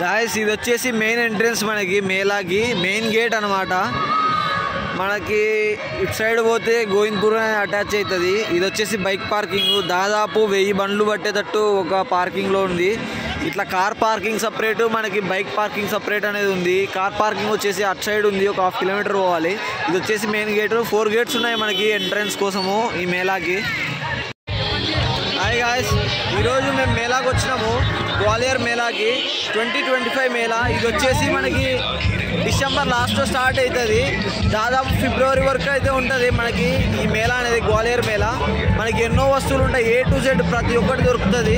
Guys ఇది వచ్చేసి main entrance మనకి మేళాకి మెయిన్ గేట్ అనమాట. మనకి ఇటు సైడ్ పోతే గోవింద్పూర్ అటాచ్ అవుతుంది. ఇది వచ్చేసి బైక్ పార్కింగ్, దాదాపు 1000 బండ్లు పట్టేటట్టు ఒక పార్కింగ్లో ఉంది. ఇట్లా కార్ పార్కింగ్ సపరేట్, మనకి బైక్ పార్కింగ్ సపరేట్ అనేది ఉంది. కార్ పార్కింగ్ వచ్చేసి అటు సైడ్ ఉంది, ఒక 1/2 కిలోమీటర్ పోవాలి. ఇది వచ్చేసి మెయిన్ గేట్. 4 గేట్స్ ఉన్నాయి మనకి ఎంట్రన్స్ కోసము ఈ మేళాకి. హాయ్ గాయస్, ఈరోజు మేము మేళాకి వచ్చినాము, గ్వాలియర్ మేళాకి. 2025 మేళా. ఇది వచ్చేసి మనకి డిసెంబర్ లాస్ట్లో స్టార్ట్ అవుతుంది, దాదాపు ఫిబ్రవరి వరకు అయితే ఉంటుంది మనకి ఈ మేళా అనేది, గ్వాలియర్ మేళా. మనకి ఎన్నో వస్తువులు ఉంటాయి, A to Z ప్రతి ఒక్కటి దొరుకుతుంది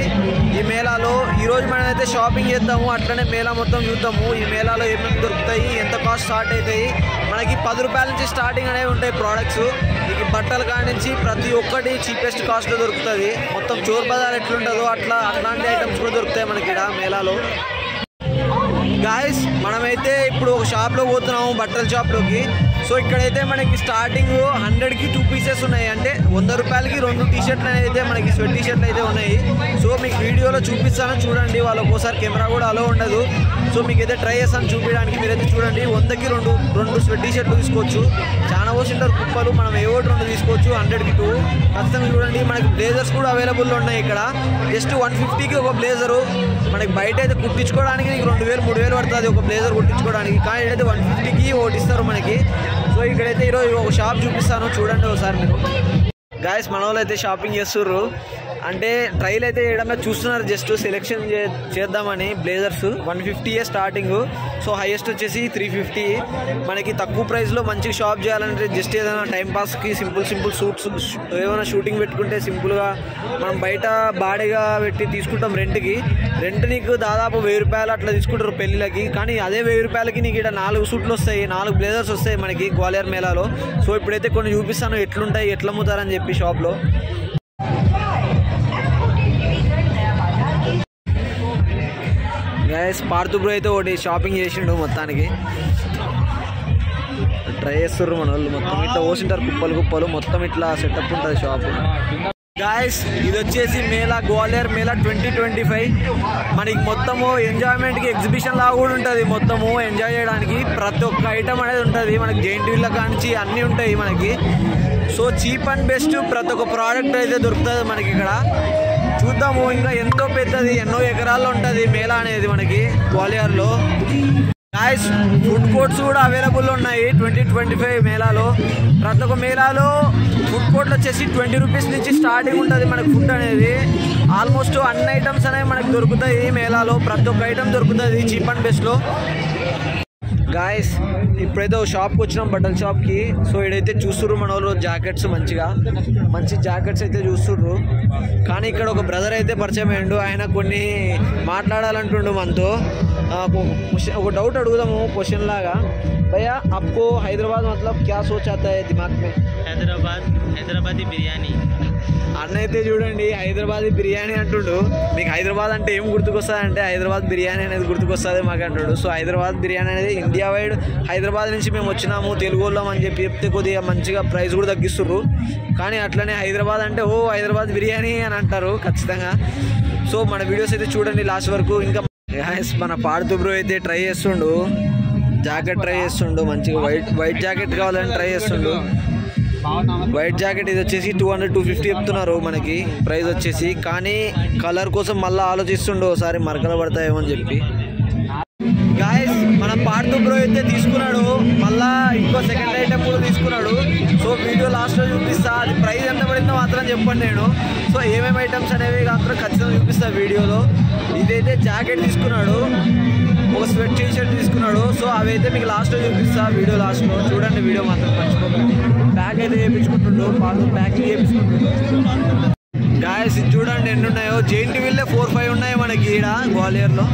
ఈ మేళాలో. ఈరోజు మనం అయితే షాపింగ్ చేద్దాము, అట్లనే మేళా మొత్తం చూద్దాము. ఈ మేళాలో ఏమేమి దొరుకుతాయి, ఎంత కాస్ట్ స్టార్ట్ అవుతాయి. మనకి 10 రూపాయల నుంచి స్టార్టింగ్ అనేవి ఉంటాయి ప్రోడక్ట్స్. మీకు బట్టల కాడి నుంచి ప్రతి ఒక్కటి చీపెస్ట్ కాస్ట్లో దొరుకుతుంది. మొత్తం చోర్ బజార్ ఎట్లుంటుందో అట్లాంటి ఐటమ్స్ కూడా దొరుకుతాయి మనకి ఇక్కడ మేళాలో. గాయస్ మనమైతే ఇప్పుడు ఒక షాప్లో పోతున్నాము, బట్టల షాప్లోకి. సో ఇక్కడైతే మనకి స్టార్టింగ్ 100కి 2 పీసెస్ ఉన్నాయి, అంటే 100 రూపాయలకి 2 టీషర్ట్లు అయితే మనకి స్వెట్ టీషర్ట్లు అయితే ఉన్నాయి. సో మీకు వీడియోలో చూపిస్తాను చూడండి, వాళ్ళకి ఒకసారి కెమెరా కూడా అలో ఉండదు. సో మీకు అయితే ట్రై చేస్తాను చూపించడానికి, మీరైతే చూడండి. 100కి 2 స్వెట్ టీషర్ట్లు తీసుకోవచ్చు. చాలా పోసింటారు కుప్పలు, మనం ఏవోటి 2 తీసుకోవచ్చు. 100కి 2 ఖచ్చితంగా చూడండి. మనకి బ్లేజర్స్ కూడా అవైలబుల్లో ఉన్నాయి ఇక్కడ. జస్ట్ 150కి ఒక బ్లేజరు. మనకి బయట అయితే కుట్టించుకోవడానికి 2000-3000 పడుతుంది ఒక బ్లేజర్ కుట్టించుకోవడానికి, కానీ ఇక్కడైతే 150కి ఒకటి ఇస్తారు మనకి. సో ఇక్కడైతే ఈరోజు ఒక షాప్ చూపిస్తాను చూడండి ఒకసారి మీరు. గాయస్ మన వాళ్ళు అయితే షాపింగ్ చేస్తుర్రు, అంటే ట్రైల్ అయితే చేయడంలో చూస్తున్నారు, జస్ట్ సెలెక్షన్ చేద్దామని. బ్లేజర్స్ 150 స్టార్టింగ్, సో హైయెస్ట్ వచ్చేసి 350. మనకి తక్కువ ప్రైస్లో మంచిగా షాప్ చేయాలంటే జస్ట్ ఏదైనా టైంపాస్కి సింపుల్ సూట్స్ ఏమైనా షూటింగ్ పెట్టుకుంటే సింపుల్గా మనం బయట బాడీగా పెట్టి తీసుకుంటాం రెంట్ నీకు దాదాపు 1000 రూపాయలు అట్లా తీసుకుంటారు పెళ్ళిళ్ళకి. కానీ అదే 1000 రూపాయలకి నీకు ఇక్కడ 4 సూట్లు వస్తాయి, 4 బ్లేజర్స్ వస్తాయి మనకి గ్వాలియర్ మేళాలో. సో ఇప్పుడైతే కొన్ని చూపిస్తాను ఎట్లుంటాయి, ఎట్లా అమ్ముతారని చెప్పి షాప్లో. గైస్ పార్థు బ్రో అయితే ఒకటి షాపింగ్ చేసిండు, మొత్తానికి ట్రై చేస్తుర్రు మన వాళ్ళు. మొత్తం ఇట్లా పోసింటారు కుప్పలు మొత్తం ఇట్లా సెటప్ ఉంటుంది షాపు. గాయస్ ఇది వచ్చేసి మేళా, గ్వాలియర్ మేళా 2025. మనకి మొత్తము ఎంజాయ్మెంట్కి ఎగ్జిబిషన్ లాగా కూడా ఉంటుంది, మొత్తము ఎంజాయ్ చేయడానికి ప్రతి ఒక్క ఐటమ్ అనేది ఉంటుంది. మనకి జైంట్ వీళ్ళ కానించి అన్నీ ఉంటాయి మనకి. సో చీప్ అండ్ బెస్ట్ ప్రతి ఒక్క ప్రోడక్ట్ అయితే దొరుకుతుంది మనకి ఇక్కడ. చూద్దాము, ఇంకా ఎంతో పెద్దది, ఎన్నో ఎకరాల్లో ఉంటుంది మేళా అనేది మనకి గ్వాలియర్లో. గాయస్ ఫుడ్ కోర్ట్స్ కూడా అవైలబుల్ ఉన్నాయి 2025 మేళాలో. ప్రతి ఒక్క మేళాలో ఫుడ్ కోర్ట్లు వచ్చేసి 20 రూపీస్ నుంచి స్టార్టింగ్ ఉంటుంది మనకి ఫుడ్ అనేది. ఆల్మోస్ట్ అన్ని ఐటమ్స్ అనేవి మనకు దొరుకుతాయి మంత్రాలో. ప్రతి ఒక్క ఐటమ్ దొరుకుతుంది చీప్ అండ్ బెస్ట్లో. గాయస్ ఇప్పుడైతే ఒక షాప్కి వచ్చినాం, బట్టల షాప్కి. సో ఇడైతే చూస్తుర్రు మన వాళ్ళు జాకెట్స్, మంచి జాకెట్స్ అయితే చూస్తుర్రు. కానీ ఇక్కడ ఒక బ్రదర్ అయితే పరిచయం అయ్యిండు, ఆయన కొన్ని మాట్లాడాలంటుండు మనతో. ఒక డౌట్ అడుగుదాము క్వశ్చన్ లాగా. भैया आपको हैदराबाद मतलब क्या सोच आता है दिमाग में? हैदराबादी बिरयानी. అన్న అయితే చూడండి హైదరాబాదీ బిర్యానీ అంటుండు. మీకు హైదరాబాద్ అంటే ఏం గుర్తుకొస్తుంది అంటే హైదరాబాద్ బిర్యానీ అనేది గుర్తుకొస్తుంది మాకు అంటాడు. సో హైదరాబాద్ బిర్యానీ అనేది ఇండియా వైడ్, హైదరాబాద్ నుంచి మేము వచ్చినాము తెలుగు వాళ్ళం అని చెప్తే కొద్దిగా మంచిగా ప్రైస్ కూడా తగ్గిస్తుర్రు. కానీ అట్లనే హైదరాబాద్ అంటే ఓ హైదరాబాద్ బిర్యానీ అని అంటారు ఖచ్చితంగా. సో మన వీడియోస్ అయితే చూడండి లాస్ట్ వరకు. ఇంకా మన పార్థు బ్రో అయితే ట్రై చేస్తుండు, జాకెట్ ట్రై చేస్తుండు. మంచిగా వైట్ జాకెట్ కావాలని ట్రై చేస్తుండు. వైట్ జాకెట్ ఇది వచ్చేసి 200-250 చెప్తున్నారు మనకి ప్రైస్ వచ్చేసి. కానీ కలర్ కోసం మళ్ళీ ఆలోచిస్తుండు, ఒకసారి మరకలు పడతాయేమో అని చెప్పి. గాయస్ మన పార్థు బ్రో అయితే తీసుకున్నాడు, మళ్ళీ ఇంకో సెకండ్ ఐటమ్ కూడా తీసుకున్నాడు. సో వీడియో లాస్ట్లో చూపిస్తా, అది ప్రైస్ ఎంత పడిందో మాత్రం చెప్పండి నేను. సో ఏమేమి ఐటమ్స్ అనేవి మాత్రం ఖచ్చితంగా చూపిస్తా వీడియోలో. ఇదైతే జాకెట్ తీసుకున్నాడు, ఒక స్వెట్ టీ షర్ట్ తీసుకున్నాడు. సో అవి అయితే మీకు లాస్ట్లో చూపిస్తా వీడియో లాస్ట్లో. చూడండి వీడియో మాత్రం మర్చిపోకండి. బ్యాగ్ అయితే చేయించుకుంటుండు, పార్థు ప్యాకింగ్ చేయించుకుంటుండు. గాయస్ ఇది చూడండి ఎన్ని ఉన్నాయో. జైంట్ వీళ్ళే 4-5 ఉన్నాయి మనకి ఈడ గ్వాలియర్లో.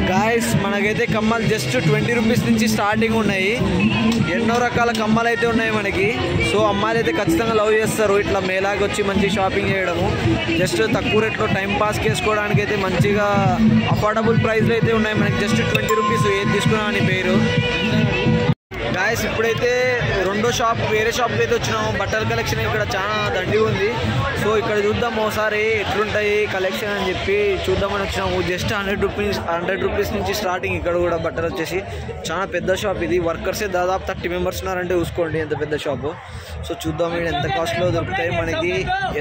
గాయస్ మనకైతే కమ్మలు జస్ట్ 20 రూపీస్ నుంచి స్టార్టింగ్ ఉన్నాయి. ఎన్నో రకాల కమ్మలు అయితే ఉన్నాయి మనకి. సో అమ్మాయిలు అయితే ఖచ్చితంగా లవ్ చేస్తారు ఇట్లా మేళాకి వచ్చి మంచి షాపింగ్ చేయడము. జస్ట్ తక్కువ రేట్లో టైం పాస్ చేసుకోవడానికి అయితే మంచిగా అఫోర్డబుల్ ప్రైస్లో అయితే ఉన్నాయి మనకి. జస్ట్ 20 రూపీస్ ఏది తీసుకున్నా అని పేరు. గాయస్ ఇప్పుడైతే రెండో షాప్ వేరే షాప్కి అయితే వచ్చినాము. బట్టల కలెక్షన్ ఇక్కడ చాలా దండిగా ఉంది. సో ఇక్కడ చూద్దాం ఒకసారి ఎట్లుంటాయి కలెక్షన్ అని చెప్పి చూద్దామని వచ్చినాము. జస్ట్ 100 రూపీస్ నుంచి స్టార్టింగ్ ఇక్కడ కూడా బట్టలు వచ్చేసి. చాలా పెద్ద షాప్ ఇది. వర్కర్సే దాదాపు 30 మెంబర్స్ ఉన్నారంటే చూసుకోండి ఎంత పెద్ద షాపు. సో చూద్దాం ఇక్కడ ఎంత కాస్ట్లో దొరుకుతాయి మనకి,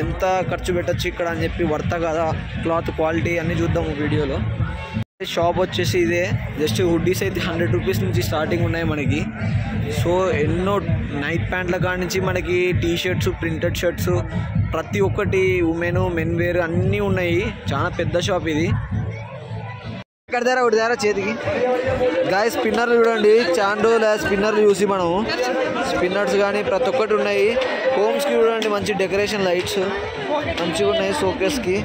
ఎంత ఖర్చు పెట్టచ్చు ఇక్కడ అని చెప్పి, వర్త కదా క్లాత్ క్వాలిటీ అన్నీ చూద్దాము వీడియోలో. షాప్ వచ్చేసి ఇదే. జస్ట్ హుడ్డీస్ అయితే 100 రూపీస్ నుంచి స్టార్టింగ్ ఉన్నాయి మనకి. సో ఎన్నో నైట్ ప్యాంట్ల కాడ నుంచి మనకి టీ షర్ట్స్, ప్రింటెడ్ షర్ట్స్, ప్రతి ఒక్కటి మెన్ వేర్ అన్నీ ఉన్నాయి. చాలా పెద్ద షాప్ ఇది. ఇక్కడ దగ్గర ఒకటి దగ్గర చేతికి గాయ స్పిన్నర్లు చూడండి. చాలా రోజులు స్పిన్నర్లు చూసి మనం స్పిన్నర్స్ కానీ ప్రతి ఒక్కటి ఉన్నాయి. హోమ్స్కి చూడండి మంచి డెకరేషన్ లైట్స్ మంచిగా ఉన్నాయి షోకేస్కి.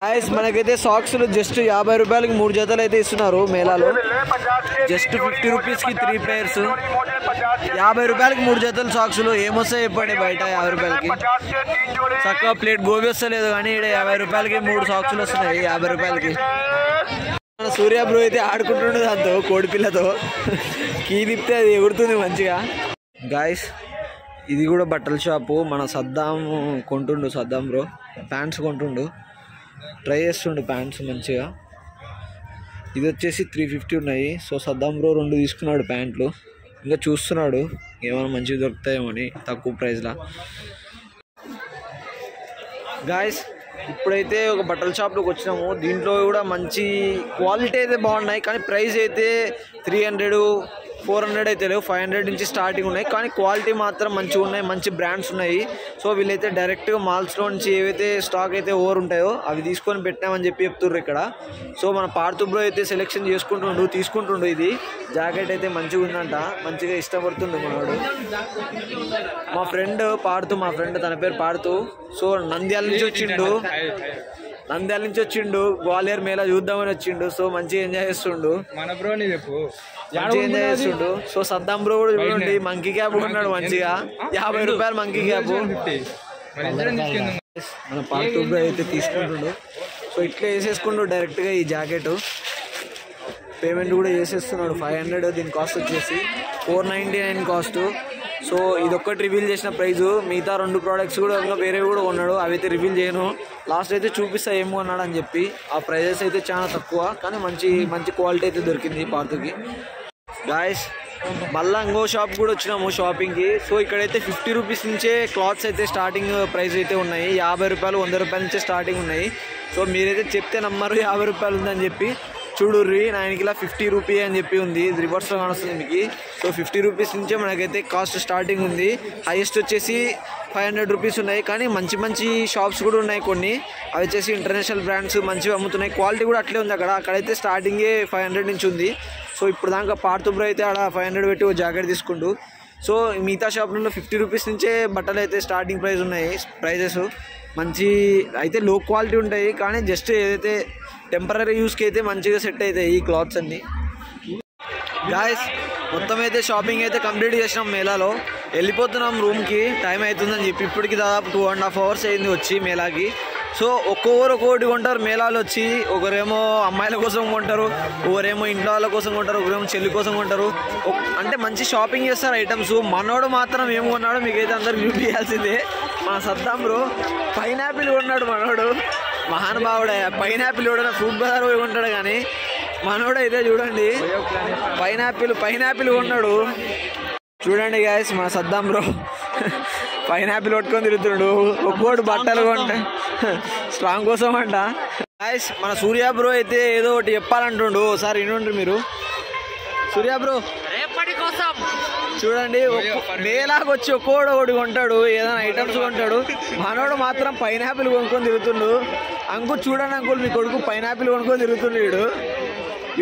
గాయస్ మనకైతే సాక్స్లు జస్ట్ 50 రూపాయలకి 3 జతలు అయితే ఇస్తున్నారు మేళాలో. జస్ట్ 50 రూపీస్కి 3 పేర్స్. 50 రూపాయలకి 3 జతలు సాక్స్లు ఏమొస్తాయి చెప్పండి బయట 50 రూపాయలకి. చక్కగా ప్లేట్ గోబీ వస్తలేదు కానీ ఇక్కడ 50 రూపాయలకి 3 సాక్స్లు వస్తున్నాయి 50 రూపాయలకి. మన సూర్య బ్రో అయితే ఆడుకుంటుండే దాంతో కోడిపిల్లతో కీ తిప్పితే అది ఎగురుతుంది మంచిగా. గాయస్ ఇది కూడా బట్టల షాపు. మన సద్దాం కొంటుండు, సద్దాం బ్రో ప్యాంట్స్ కొంటుండు, ట్రై చేస్తుండు ప్యాంట్స్ మంచిగా. ఇది వచ్చేసి 350 ఉన్నాయి. సో సద్దాం బ్రో 2 తీసుకున్నాడు ప్యాంట్లు. ఇంకా చూస్తున్నాడు ఏమైనా మంచిగా దొరుకుతాయేమో అని తక్కువ ప్రైస్లో. గాయస్ ఇప్పుడైతే ఒక బట్టల షాప్లోకి వచ్చినాము. దీంట్లో కూడా మంచి క్వాలిటీ అయితే బాగున్నాయి కానీ ప్రైస్ అయితే 300, 400 అయితే లేవు. 500 నుంచి స్టార్టింగ్ ఉన్నాయి కానీ క్వాలిటీ మాత్రం మంచిగా ఉన్నాయి. మంచి బ్రాండ్స్ ఉన్నాయి. సో వీళ్ళైతే డైరెక్ట్గా మాల్స్లో నుంచి ఏవైతే స్టాక్ అయితే ఓవర్ ఉంటాయో అవి తీసుకొని పెట్టామని చెప్పి చెప్తుర్రు ఇక్కడ. సో మన పార్థు బ్రో అయితే సెలెక్షన్ తీసుకుంటుండు. ఇది జాకెట్ అయితే మంచిగా ఉందంట, మంచిగా ఇష్టపడుతుండు మనవాడు. మా ఫ్రెండ్ పార్థు, మా ఫ్రెండ్ తన పేరు పార్థు. సో నంద్యాల నుంచి గ్వాలియర్ మేళా చూద్దామని వచ్చిండు. సో మంచిగా ఎంజాయ్ చేస్తుండు. సో సద్దాం బ్రో కూడా చూడండి మంకీ క్యాప్ ఉన్నాడు మంచిగా. 50 రూపాయలు మంకీ క్యాప్. మన పార్థు బ్రో అయితే తీసుకుంటుండు. సో ఇట్లా వేసేసుకుండు డైరెక్ట్గా ఈ జాకెట్. పేమెంట్ కూడా చేసేస్తున్నాడు 500. దీని కాస్ట్ వచ్చేసి 499 కాస్ట్. సో ఇదొక్కటి రివీల్ చేసిన ప్రైజు. మిగతా 2 ప్రోడక్ట్స్ కూడా ఇంకా వేరేవి కూడా కొన్నాడు, అవి అయితే రివీల్ చేయను. లాస్ట్ అయితే చూపిస్తా ఏం కొన్నాడు అని చెప్పి. ఆ ప్రైజెస్ అయితే చాలా తక్కువ కానీ మంచి క్వాలిటీ అయితే దొరికింది పార్థుకి. గాయస్ మళ్ళీ ఇంకో షాప్ కూడా వచ్చినాము షాపింగ్కి. సో ఇక్కడైతే 50 రూపీస్ నుంచే క్లాత్స్ అయితే స్టార్టింగ్ ప్రైస్ అయితే ఉన్నాయి. 50 రూపాయలు, 100 రూపాయల నుంచే స్టార్టింగ్ ఉన్నాయి. సో మీరైతే చెప్తే నమ్మరు 50 రూపాయలు ఉందని చెప్పి. చూడుర్రి ఆయనకి ఇలా 50 రూపీ అని చెప్పి ఉంది. ఇది రివర్స్లో కానొస్తుంది మీకు. సో 50 రూపీస్ నుంచే మనకైతే కాస్ట్ స్టార్టింగ్ ఉంది. హైయెస్ట్ వచ్చేసి 500 రూపీస్ ఉన్నాయి కానీ మంచి షాప్స్ కూడా ఉన్నాయి కొన్ని. అవి వచ్చేసి ఇంటర్నేషనల్ బ్రాండ్స్ మంచిగా అమ్ముతున్నాయి. క్వాలిటీ కూడా అట్లే ఉంది అక్కడైతే స్టార్టింగే 500 నుంచి ఉంది. సో ఇప్పుడు దాకా పార్థు బ్రో అయితే ఆడ 500 పెట్టి ఒక జాకెట్ తీసుకుంటూ. సో మిగతా షాప్లలో 50 రూపీస్ నుంచే బట్టలు అయితే స్టార్టింగ్ ప్రైస్ ఉన్నాయి. ప్రైజెస్ మంచి అయితే లో క్వాలిటీ ఉంటాయి కానీ జస్ట్ ఏదైతే టెంపరీ యూస్కి అయితే మంచిగా సెట్ అవుతాయి ఈ క్లాత్స్ అన్నీ. గాయస్ మొత్తం అయితే షాపింగ్ అయితే కంప్లీట్ చేసినాం మేళాలో. వెళ్ళిపోతున్నాం రూమ్కి, టైం అవుతుందని చెప్పి. ఇప్పటికి దాదాపు 2.5 hours అయింది వచ్చి మేళాకి. సో ఒక్కొక్కటి కొంటారు మేళాలు వచ్చి. ఒకరేమో అమ్మాయిల కోసం కొంటారు, ఒకరేమో ఇంట్లో వాళ్ళ కోసం కొంటారు, ఒకరేమో చెల్లి కోసం కొంటారు. అంటే మంచి షాపింగ్ చేస్తారు ఐటమ్స్. మనోడు మాత్రం ఏం కొన్నాడో మీకైతే అందరికి చూపించాల్సిందే. మా సద్దాం బ్రో పైనాపిల్ కొన్నాడు మనోడు. మహానుభావుడే. పైనాపిల్ కూడా ఫ్రూట్ బజార్ పోయి కొంటాడు కానీ మనోడు అయితే చూడండి పైనాపిల్ కొన్నాడు. చూడండి గాయస్ మన సద్దాం బ్రో పైనాపిల్ పట్టుకొని తిరుగుతున్నాడు. ఒక్కోటి బట్టలు కొంటే స్ట్రాంగ్ కోసం అంట. గాయస్ మన సూర్య బ్రో అయితే ఏదో ఒకటి చెప్పాలంటుండు. ఒకసారి వినండి మీరు. సూర్య బ్రో చూడండి మేళాకి వచ్చి ఒకటి కొంటాడు, ఏదైనా ఐటమ్స్ కొంటాడు. మనోడు మాత్రం పైనాపిల్ కొనుక్కొని తిరుగుతుండు. అంకుల్ చూడండి అంకుల్ మీ కొడుకు పైనాపిల్ కొనుక్కొని తిరుగుతుండు. వీడు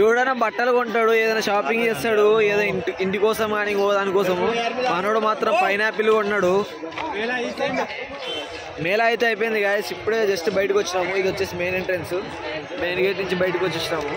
ఎవడైనా బట్టలు కొంటాడు, ఏదైనా షాపింగ్ చేస్తాడు, ఏదో ఇంటి కోసం కానీ ఇంకో దానికోసము. మనోడు మాత్రం పైనాపిల్ కొన్నాడు. మేళా అయితే అయిపోయింది గాయస్. ఇప్పుడే జస్ట్ బయటకు వచ్చినాము. ఇది వచ్చేసి మెయిన్ ఎంట్రన్స్. మెయిన్ గేట్ నుంచి బయటకు వచ్చేసినాము.